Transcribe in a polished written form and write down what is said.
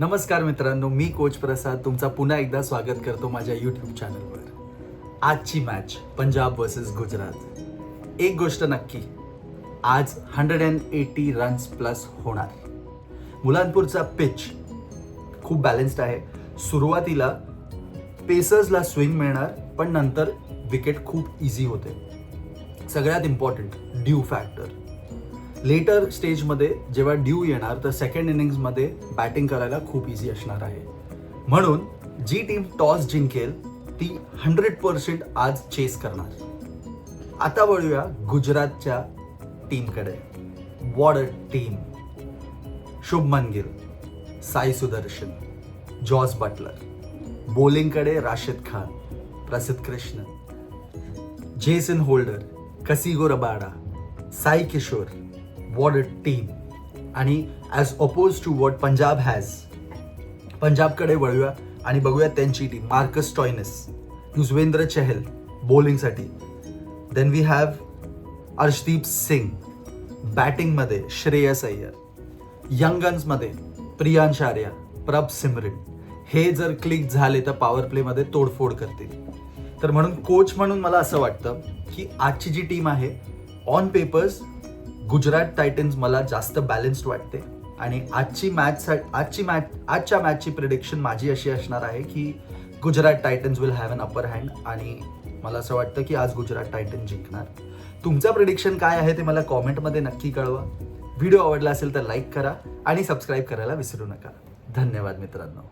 नमस्कार मित्रांनो, मी कोच प्रसाद तुमचा पुन्हा एकदा स्वागत करतो माझ्या यूट्यूब चॅनलवर। आजची मॅच पंजाब वर्सेस गुजरात। एक गोष्ट नक्की, आज 180 रन्स प्लस होणार। मुलांपूरचा पिच खूप बॅलन्स्ड आहे। सुरुवातीला पेसर्सला स्विंग मिळणार, पण नंतर विकेट खूप इझी होते। सगळ्यात इम्पॉर्टंट ड्यू फॅक्टर। लेटर स्टेजमध्ये जेव्हा ड्यू येणार तर सेकंड इनिंग्समध्ये बॅटिंग करायला खूप इझी असणार आहे। म्हणून जी टीम टॉस जिंकेल ती 100% आज चेस करणार। आता वळूया गुजरातच्या टीमकडे। What a team! Shubman Gill, Sai Sudharsan, Jos Buttler, बॉलिंगकडे Rashid Khan, Prasidh Krishna, Jason Holder, Kagiso Rabada, Sai Kishore. What a team! आणि as opposed to what Punjab has, पंजाबकडे वळूया आणि बघूया त्यांची team. Marcus Stoinis, Yuzvendra Chahal बॉलिंगसाठी, then we have Arshdeep Singh, बॅटिंगमध्ये श्रेयस अय्यर, यंग गन्समध्ये प्रियांश आर्या, प्रभ सिमरन। हे जर क्लिक झाले तर पॉवर प्लेमध्ये तोडफोड करतील। तर म्हणून कोच म्हणून मला असं वाटतं की आजची जी टीम आहे ऑन पेपर्स गुजरात टायटन्स मला जास्त बॅलन्स्ड वाटते। आणि आजच्या मॅचची प्रिडिक्शन माझी अशी असणार आहे की Gujarat Titans will have an upper hand आणि मला असं वाटतं की आज गुजरात टायटन्स जिंकणार। तुमचं प्रिडिक्शन काय आहे ते मला कॉमेंटमध्ये नक्की कळवा। व्हिडिओ आवडला असेल तर लाईक करा आणि सबस्क्राईब करायला विसरू नका। धन्यवाद मित्रांनो।